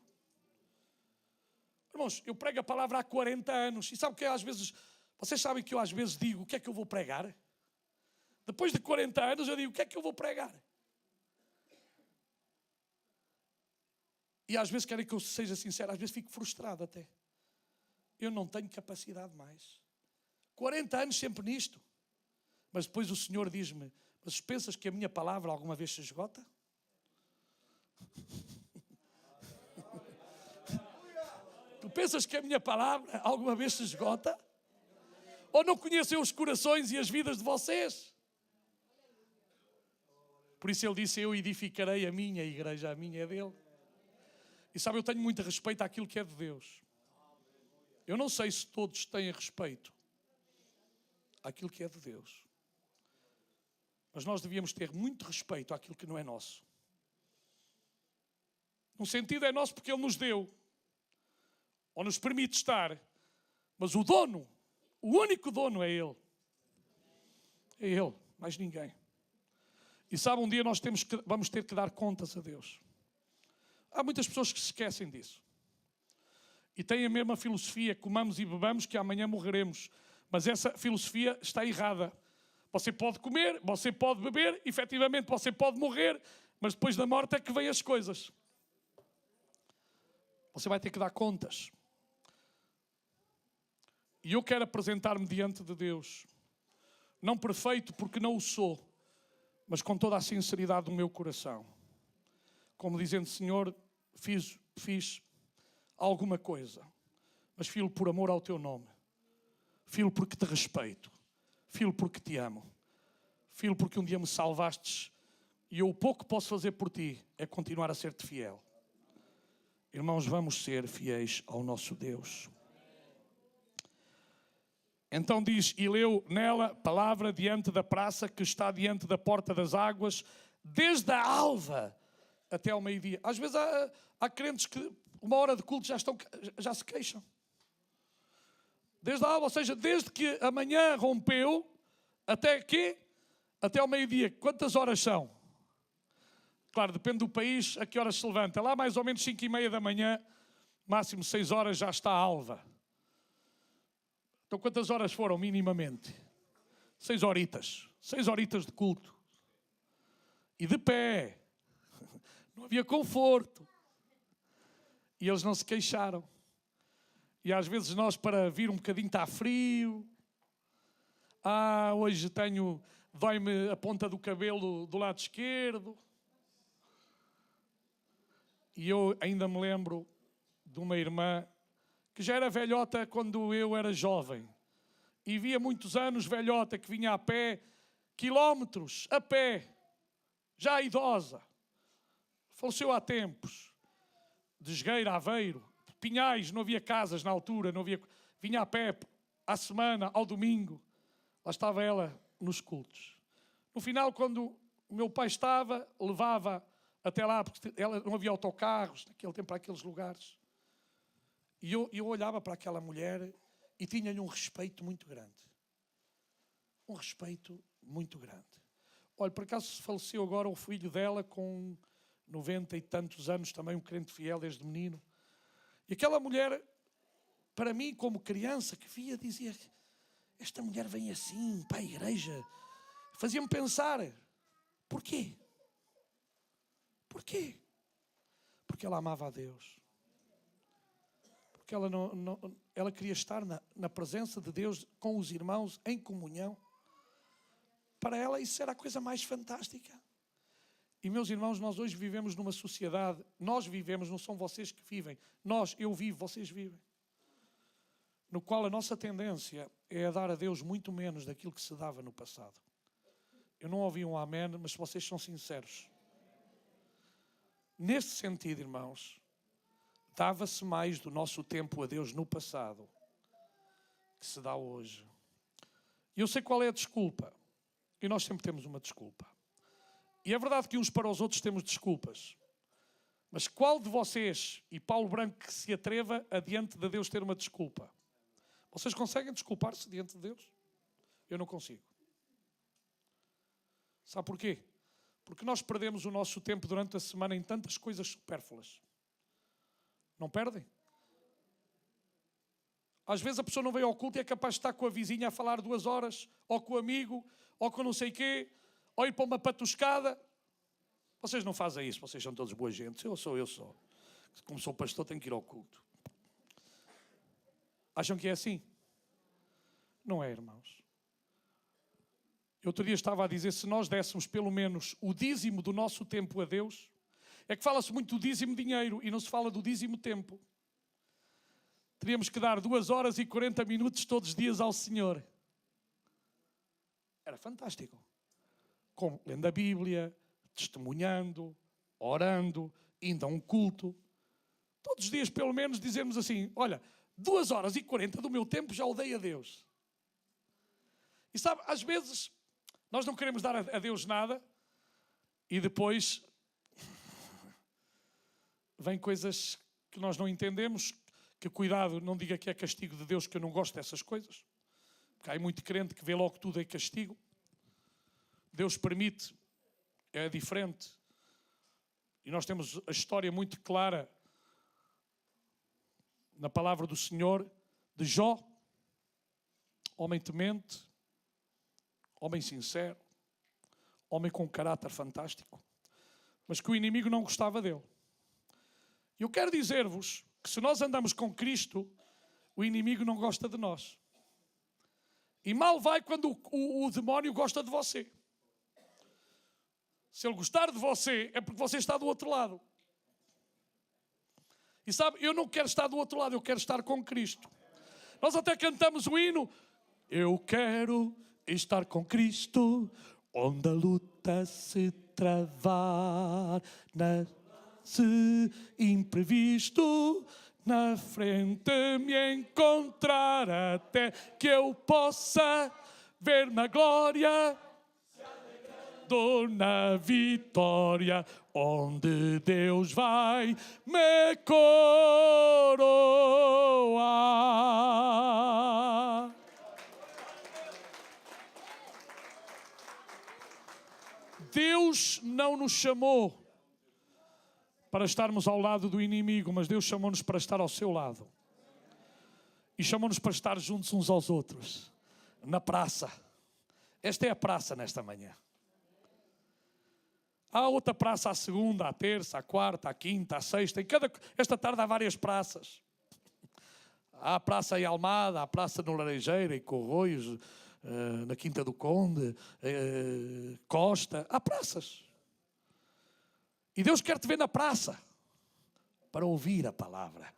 Irmãos, eu prego a palavra há 40 anos. E sabe o que é às vezes... Vocês sabem que eu às vezes digo, o que é que eu vou pregar? Depois de 40 anos eu digo, o que é que eu vou pregar? E às vezes querem que eu seja sincero, às vezes fico frustrado até. Eu não tenho capacidade mais. 40 anos sempre nisto. Mas depois o Senhor diz-me, mas pensas que a minha palavra alguma vez se esgota? Tu pensas que a minha palavra alguma vez se esgota? Ou não conhecem os corações e as vidas de vocês? Por isso ele disse, eu edificarei a minha igreja, a minha é dele. E sabe, eu tenho muito respeito àquilo que é de Deus. Eu não sei se todos têm respeito àquilo que é de Deus. Mas nós devíamos ter muito respeito àquilo que não é nosso. Num sentido é nosso porque Ele nos deu. Ou nos permite estar. Mas o dono, o único dono é Ele. É Ele, mais ninguém. E sabe, um dia nós vamos ter que dar contas a Deus. Há muitas pessoas que se esquecem disso. E têm a mesma filosofia, comamos e bebamos que amanhã morreremos. Mas essa filosofia está errada. Você pode comer, você pode beber, efetivamente você pode morrer, mas depois da morte é que vêm as coisas. Você vai ter que dar contas. E eu quero apresentar-me diante de Deus, não perfeito porque não o sou, mas com toda a sinceridade do meu coração. Como dizendo, Senhor, fiz alguma coisa, mas fiz-lo por amor ao teu nome. Fiz-lo porque te respeito. Fiz-lo porque te amo. Fiz-lo porque um dia me salvastes e eu o pouco que posso fazer por ti é continuar a ser-te fiel. Irmãos, vamos ser fiéis ao nosso Deus. Então diz, e leu nela palavra diante da praça que está diante da porta das águas, desde a alva até ao meio-dia. Às vezes há crentes que uma hora de culto já se queixam. Desde a alva, ou seja, desde que a manhã rompeu, até quê? Até ao meio-dia. Quantas horas são? Claro, depende do país a que horas se levanta. Lá mais ou menos 5:30 da manhã, máximo 6 horas já está a alva. Então quantas horas foram minimamente? 6 horitas. 6 horitas de culto. E de pé. Não havia conforto. E eles não se queixaram. E às vezes nós, para vir um bocadinho, está frio. Hoje dói-me a ponta do cabelo do lado esquerdo. E eu ainda me lembro de uma irmã que já era velhota quando eu era jovem. E via muitos anos velhota que vinha a pé, quilómetros a pé, já idosa. Faleceu há tempos. De Esgueira, Aveiro, Pinhais, não havia casas na altura, vinha a pé à semana, ao domingo. Lá estava ela nos cultos. No final, quando o meu pai estava, levava até lá, porque não havia autocarros naquele tempo para aqueles lugares. E eu olhava para aquela mulher e tinha-lhe um respeito muito grande. Um respeito muito grande. Olha, por acaso faleceu agora o filho dela com 90 e tantos anos, também um crente fiel desde menino. E aquela mulher, para mim, como criança que via, dizia, esta mulher vem assim para a igreja. Fazia-me pensar, porquê? Porquê? Porque ela amava a Deus. Porque ela queria estar na presença de Deus com os irmãos, em comunhão. Para ela isso era a coisa mais fantástica. E meus irmãos, nós hoje vivemos numa sociedade, nós vivemos, não são vocês que vivem, eu vivo, vocês vivem. No qual a nossa tendência é a dar a Deus muito menos daquilo que se dava no passado. Eu não ouvi um amém, mas vocês são sinceros. Neste sentido, irmãos, dava-se mais do nosso tempo a Deus no passado que se dá hoje. E eu sei qual é a desculpa. E nós sempre temos uma desculpa. E é verdade que uns para os outros temos desculpas. Mas qual de vocês, e Paulo Branco que se atreva a diante de Deus ter uma desculpa? Vocês conseguem desculpar-se diante de Deus? Eu não consigo. Sabe porquê? Porque nós perdemos o nosso tempo durante a semana em tantas coisas supérfluas. Não perdem? Às vezes a pessoa não veio ao culto e é capaz de estar com a vizinha a falar 2 horas, ou com o amigo, ou com não sei quê, ou ir para uma patuscada. Vocês não fazem isso, vocês são todos boa gente. Eu sou. Como sou pastor, tenho que ir ao culto. Acham que é assim? Não é, irmãos. Eu outro dia estava a dizer, se nós dessemos pelo menos o dízimo do nosso tempo a Deus, é que fala-se muito do dízimo dinheiro e não se fala do dízimo tempo. Teríamos que dar 2 horas e 40 minutos todos os dias ao Senhor. Era fantástico. Como lendo a Bíblia, testemunhando, orando, indo a um culto. Todos os dias, pelo menos, dizermos assim, olha, 2 horas e 40 do meu tempo já o dei a Deus. E sabe, às vezes, nós não queremos dar a Deus nada e depois vem coisas que nós não entendemos, que cuidado, não diga que é castigo de Deus, que eu não gosto dessas coisas. Porque há muito crente que vê logo tudo em castigo. Deus permite, é diferente. E nós temos a história muito clara na palavra do Senhor de Jó, homem temente, homem sincero, homem com um caráter fantástico, mas que o inimigo não gostava dele. Eu quero dizer-vos que se nós andamos com Cristo, o inimigo não gosta de nós. E mal vai quando o demónio gosta de você. Se ele gostar de você, é porque você está do outro lado. E sabe, eu não quero estar do outro lado, eu quero estar com Cristo. Nós até cantamos o hino: eu quero estar com Cristo, onde a luta se travar, se imprevisto na frente me encontrar, até que eu possa ver na glória, dor na vitória, onde Deus vai me coroar. Deus não nos chamou para estarmos ao lado do inimigo, mas Deus chamou-nos para estar ao seu lado. E chamou-nos para estar juntos uns aos outros, na praça. Esta é a praça nesta manhã. Há outra praça à segunda, à terça, à quarta, à quinta, à sexta. Esta tarde há várias praças. Há a praça em Almada, há a praça no Laranjeira, em Corroios, na Quinta do Conde, Costa. Há praças. E Deus quer te ver na praça para ouvir a palavra,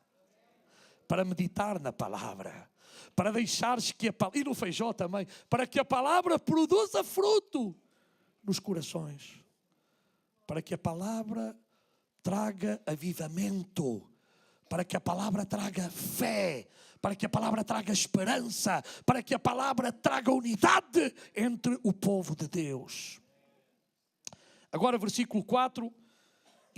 para meditar na palavra, para deixares que a palavra, e no feijó também, para que a palavra produza fruto nos corações, para que a palavra traga avivamento, para que a palavra traga fé, para que a palavra traga esperança, para que a palavra traga unidade entre o povo de Deus. Agora, versículo 4.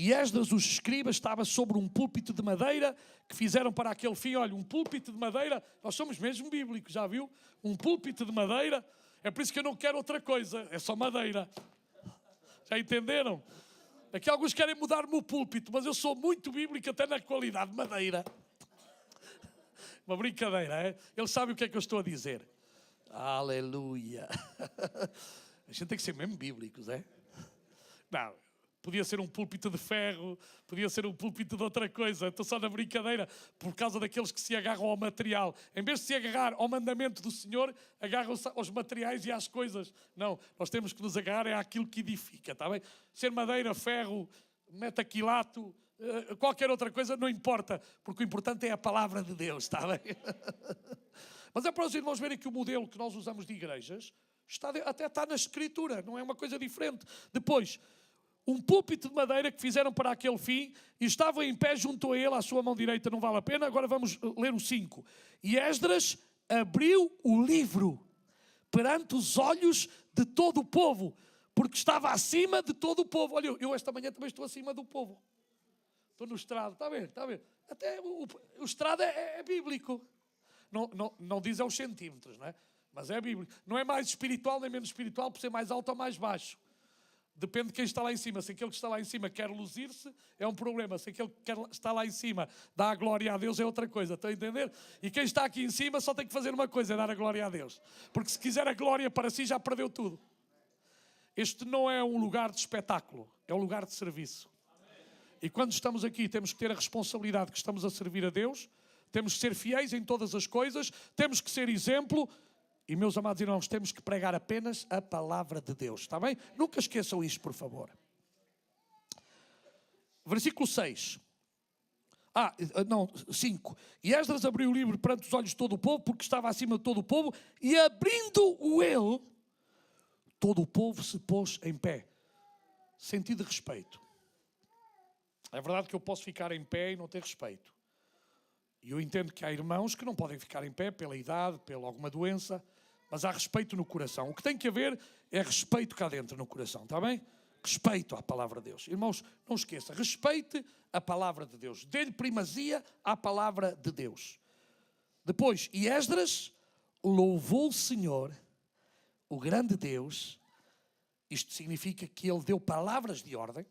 E Esdras, os escribas, estava sobre um púlpito de madeira que fizeram para aquele fim. Olha, um púlpito de madeira, nós somos mesmo bíblicos, já viu? Um púlpito de madeira, é por isso que eu não quero outra coisa, é só madeira. Já entenderam? Aqui alguns querem mudar-me o púlpito, mas eu sou muito bíblico até na qualidade de madeira. Uma brincadeira, é? Eles sabem o que é que eu estou a dizer. Aleluia. A gente tem que ser mesmo bíblicos, é? Não. Podia ser um púlpito de ferro, podia ser um púlpito de outra coisa. Estou só na brincadeira por causa daqueles que se agarram ao material. Em vez de se agarrar ao mandamento do Senhor, agarram-se aos materiais e às coisas. Não, nós temos que nos agarrar àquilo que edifica, está bem? Ser madeira, ferro, metaquilato, qualquer outra coisa, não importa, porque o importante é a palavra de Deus, está bem? Mas é para os irmãos verem que o modelo que nós usamos de igrejas até está na Escritura, não é uma coisa diferente. Depois, um púlpito de madeira que fizeram para aquele fim, e estavam em pé junto a ele, à sua mão direita, não vale a pena. Agora vamos ler o 5. E Esdras abriu o livro perante os olhos de todo o povo, porque estava acima de todo o povo. Olha, eu esta manhã também estou acima do povo. Estou no estrado, está a ver? Está a ver? Até o estrado é bíblico. Não diz aos centímetros, não é? Mas é bíblico. Não é mais espiritual nem menos espiritual por ser mais alto ou mais baixo. Depende de quem está lá em cima. Se aquele que está lá em cima quer luzir-se, é um problema. Se aquele que está lá em cima dá a glória a Deus, é outra coisa. Estão a entender? E quem está aqui em cima só tem que fazer uma coisa, é dar a glória a Deus. Porque se quiser a glória para si, já perdeu tudo. Este não é um lugar de espetáculo, é um lugar de serviço. E quando estamos aqui, temos que ter a responsabilidade que estamos a servir a Deus, temos que ser fiéis em todas as coisas, temos que ser exemplo. E, meus amados irmãos, temos que pregar apenas a palavra de Deus, está bem? Nunca esqueçam isto, por favor. Versículo 6. 5. E Esdras abriu o livro perante os olhos de todo o povo, porque estava acima de todo o povo, e abrindo-o ele, todo o povo se pôs em pé. Sentido de respeito. É verdade que eu posso ficar em pé e não ter respeito. E eu entendo que há irmãos que não podem ficar em pé pela idade, pela alguma doença, mas há respeito no coração. O que tem que haver é respeito cá dentro no coração, está bem? Respeito à palavra de Deus. Irmãos, não esqueça, respeite a palavra de Deus. Dê-lhe primazia à palavra de Deus. Depois, e Esdras louvou o Senhor, o grande Deus. Isto significa que ele deu palavras de ordem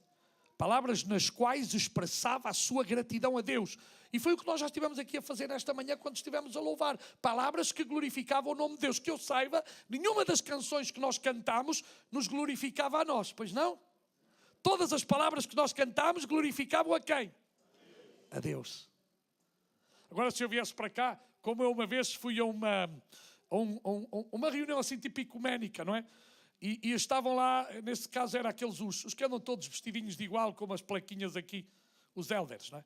Palavras nas quais expressava a sua gratidão a Deus. E foi o que nós já estivemos aqui a fazer nesta manhã quando estivemos a louvar. Palavras que glorificavam o nome de Deus. Que eu saiba, nenhuma das canções que nós cantamos nos glorificava a nós, pois não? Todas as palavras que nós cantamos glorificavam a quem? A Deus. Agora, se eu viesse para cá, como eu uma vez fui a uma reunião assim tipo ecuménica, não é? E estavam lá, nesse caso era aqueles os que andam todos vestidinhos de igual, como as plaquinhas aqui, os elders, não é?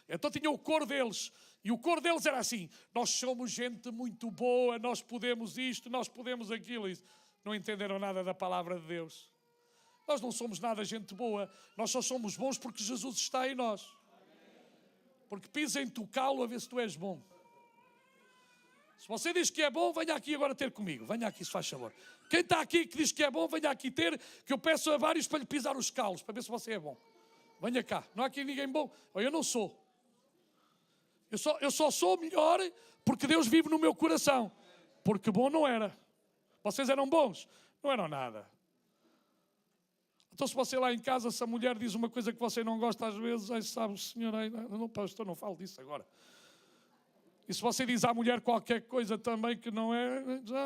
Então tinha o coro deles, e o coro deles era assim: nós somos gente muito boa, nós podemos isto, nós podemos aquilo. Isso. Não entenderam nada da palavra de Deus. Nós não somos nada gente boa, nós só somos bons porque Jesus está em nós. Porque pisem tocá-lo a ver se tu és bom. Se você diz que é bom, venha aqui agora ter comigo. Venha aqui, se faz favor. Quem está aqui que diz que é bom, venha aqui ter, que eu peço a vários para lhe pisar os calos, para ver se você é bom. Venha cá. Não há aqui ninguém bom. Eu não sou. Eu só sou melhor porque Deus vive no meu coração. Porque bom não era. Vocês eram bons? Não eram nada. Então se você lá em casa, se a mulher diz uma coisa que você não gosta às vezes, aí sabe, senhor, não, pastor, não falo disso agora. E se você diz à mulher qualquer coisa também que não é,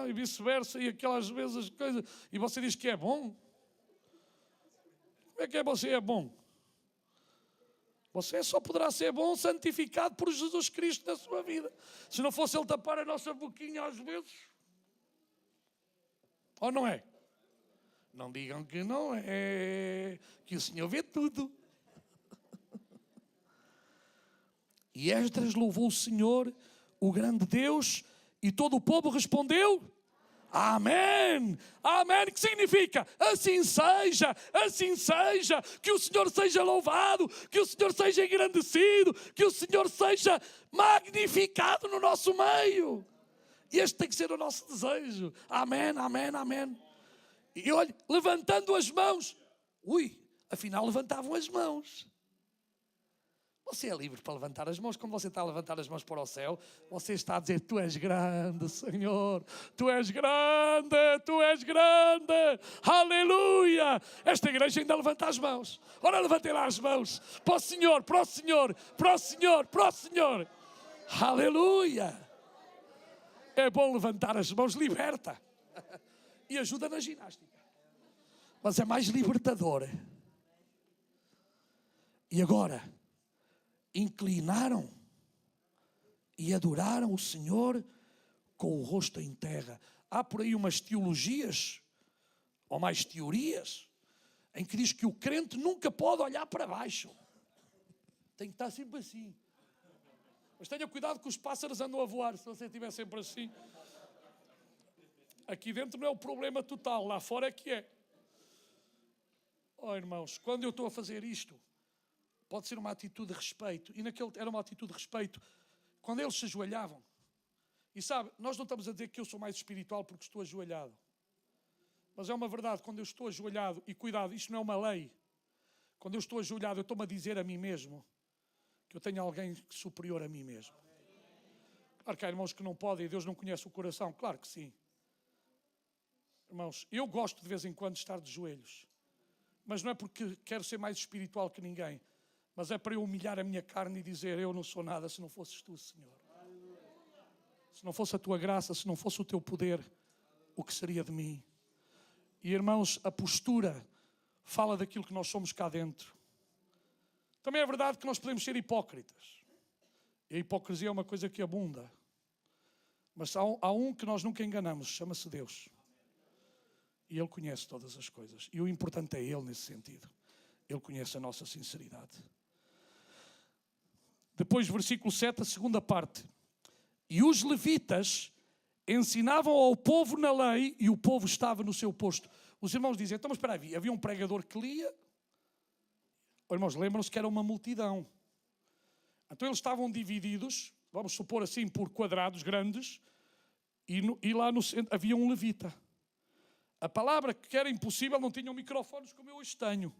e vice-versa, e aquelas vezes coisas, e você diz que é bom. Como é que você é bom? Você só poderá ser bom santificado por Jesus Cristo na sua vida. Se não fosse Ele tapar a nossa boquinha às vezes. Ou não é? Não digam que não é, que o Senhor vê tudo. E Esdras louvou o Senhor, o grande Deus, e todo o povo respondeu: Amém, Amém, que significa? Assim seja, que o Senhor seja louvado, que o Senhor seja engrandecido, que o Senhor seja magnificado no nosso meio. E este tem que ser o nosso desejo. Amém, amém, amém. E olha, levantando as mãos, afinal levantavam as mãos. Você é livre para levantar as mãos. Como você está a levantar as mãos para o céu, você está a dizer: Tu és grande, Senhor. Tu és grande, Tu és grande. Aleluia. Esta igreja ainda levanta as mãos. Ora, levantem lá as mãos. Para o Senhor, para o Senhor, para o Senhor, para o Senhor. Aleluia. É bom levantar as mãos, liberta. E ajuda na ginástica. Mas é mais libertador. E agora, inclinaram e adoraram o Senhor com o rosto em terra. Há por aí umas teologias, ou mais teorias, em que diz que o crente nunca pode olhar para baixo. Tem que estar sempre assim. Mas tenha cuidado que os pássaros andam a voar, se você estiver sempre assim. Aqui dentro não é o problema total, lá fora é que é. Oh, irmãos, quando eu estou a fazer isto, pode ser uma atitude de respeito. E naquele era uma atitude de respeito. Quando eles se ajoelhavam. E sabe, nós não estamos a dizer que eu sou mais espiritual porque estou ajoelhado. Mas é uma verdade, quando eu estou ajoelhado, e cuidado, isto não é uma lei. Quando eu estou ajoelhado, eu estou-me a dizer a mim mesmo que eu tenho alguém superior a mim mesmo. Claro que há irmãos que não podem e Deus não conhece o coração. Claro que sim. Irmãos, eu gosto de vez em quando de estar de joelhos. Mas não é porque quero ser mais espiritual que ninguém. Mas é para eu humilhar a minha carne e dizer: eu não sou nada se não fosses tu, Senhor. Se não fosse a tua graça, se não fosse o teu poder, o que seria de mim? E irmãos, a postura fala daquilo que nós somos cá dentro. Também é verdade que nós podemos ser hipócritas. E a hipocrisia é uma coisa que abunda. Mas há um que nós nunca enganamos, chama-se Deus. E Ele conhece todas as coisas. E o importante é Ele nesse sentido. Ele conhece a nossa sinceridade. Depois, versículo 7, a segunda parte. E os levitas ensinavam ao povo na lei e o povo estava no seu posto. Os irmãos dizem: então, mas espera aí, havia um pregador que lia. Os irmãos lembram-se que era uma multidão. Então eles estavam divididos, vamos supor assim, por quadrados grandes, e lá no centro havia um levita. A palavra que era impossível, não tinham microfones como eu hoje tenho.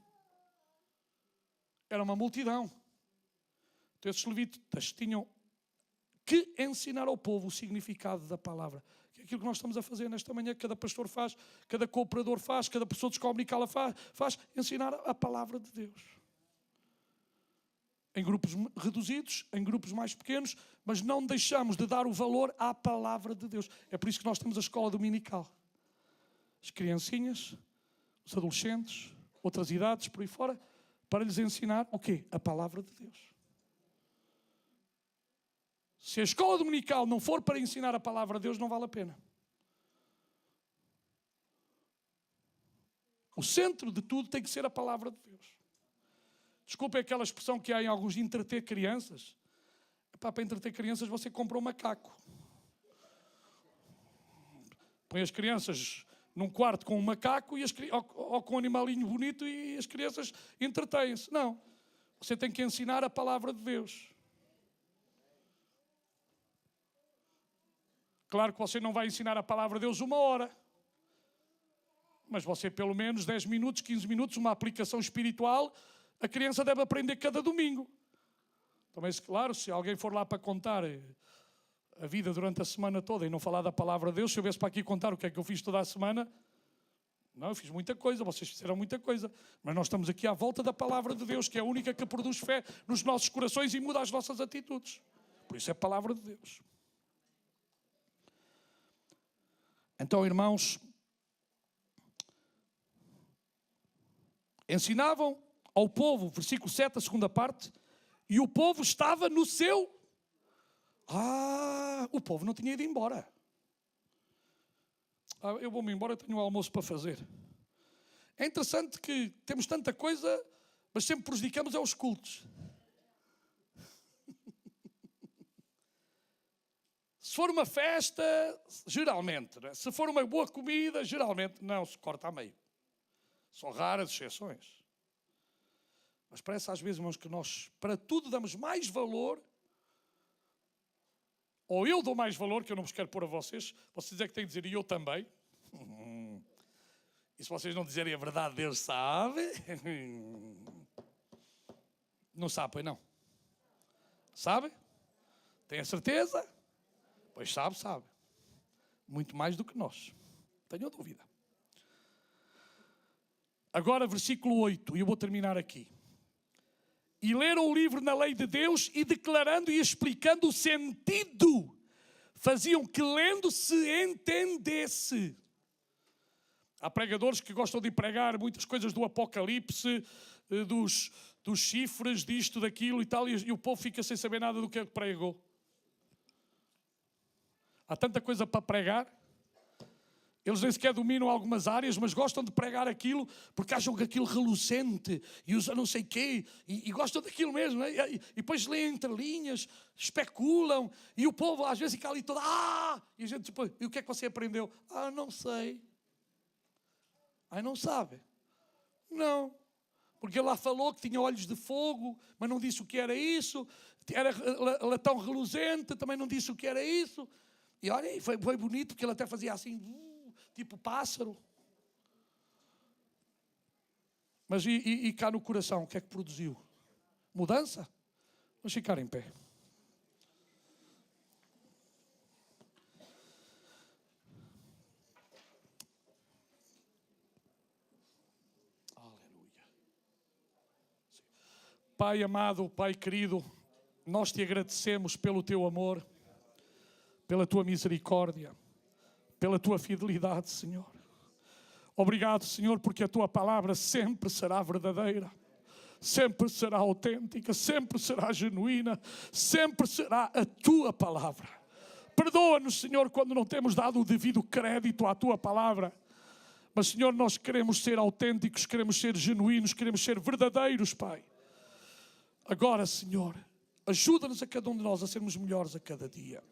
Era uma multidão. Então esses levitas tinham que ensinar ao povo o significado da palavra. Que é aquilo que nós estamos a fazer nesta manhã, que cada pastor faz, cada cooperador faz, cada pessoa descomunicada faz, ensinar a palavra de Deus. em grupos reduzidos, em grupos mais pequenos, mas não deixamos de dar o valor à palavra de Deus. É por isso que nós temos a escola dominical. As criancinhas, os adolescentes, outras idades, por aí fora, para lhes ensinar o quê? A palavra de Deus. Se a escola dominical não for para ensinar a palavra de Deus, não vale a pena. O centro de tudo tem que ser a palavra de Deus. Desculpem aquela expressão que há em alguns de entreter crianças. Para entreter crianças você compra um macaco. Põe as crianças num quarto com um macaco ou com um animalinho bonito e as crianças entretêm-se. Não. Você tem que ensinar a palavra de Deus. Claro que você não vai ensinar a palavra de Deus 1 hora. Mas você pelo menos 10 minutos, 15 minutos, uma aplicação espiritual, a criança deve aprender cada domingo. Também, claro, se alguém for lá para contar a vida durante a semana toda e não falar da palavra de Deus, se eu viesse para aqui contar o que é que eu fiz toda a semana, não, eu fiz muita coisa, vocês fizeram muita coisa, mas nós estamos aqui à volta da palavra de Deus, que é a única que produz fé nos nossos corações e muda as nossas atitudes. Por isso é a palavra de Deus. Então, irmãos, ensinavam ao povo, versículo 7, a segunda parte, e o povo estava no seu... o povo não tinha ido embora. Eu vou-me embora, tenho um almoço para fazer. É interessante que temos tanta coisa, mas sempre prejudicamos os cultos. Se for uma festa, geralmente, né? Se for uma boa comida, geralmente não, se corta a meio. São raras exceções. Mas parece às vezes, irmãos, que nós para tudo damos mais valor, ou eu dou mais valor, que eu não vos quero pôr a vocês é que têm de dizer, e eu também. E se vocês não dizerem a verdade, Deus sabe. Não sabe, pois não. Sabe? Tem a certeza? Pois sabe. Muito mais do que nós. Tenho dúvida. Agora, versículo 8, e eu vou terminar aqui. E leram o livro na lei de Deus e declarando e explicando o sentido, faziam que lendo se entendesse. Há pregadores que gostam de pregar muitas coisas do Apocalipse, dos chifres, disto, daquilo e tal, e o povo fica sem saber nada do que pregou. Há tanta coisa para pregar. Eles nem sequer dominam algumas áreas, mas gostam de pregar aquilo porque acham que aquilo reluzente e usa não sei quê e gostam daquilo mesmo, né? E depois leem entre linhas, especulam e o povo às vezes fica ali todo e a gente depois, e o que é que você aprendeu? Não sei. Não sabe? Não. Porque ele lá falou que tinha olhos de fogo, mas não disse o que era isso. Era latão reluzente, também não disse o que era isso. E olha, foi bonito porque ele até fazia assim... tipo pássaro. Mas e cá no coração, o que é que produziu? Mudança? Vamos ficar em pé. Aleluia. Pai amado, Pai querido, nós te agradecemos pelo teu amor, pela tua misericórdia, pela tua fidelidade, Senhor. Obrigado, Senhor, porque a tua palavra sempre será verdadeira, sempre será autêntica, sempre será genuína, sempre será a tua palavra. Perdoa-nos, Senhor, quando não temos dado o devido crédito à tua palavra. Mas, Senhor, nós queremos ser autênticos, queremos ser genuínos, queremos ser verdadeiros, Pai. Agora, Senhor, ajuda-nos a cada um de nós a sermos melhores a cada dia.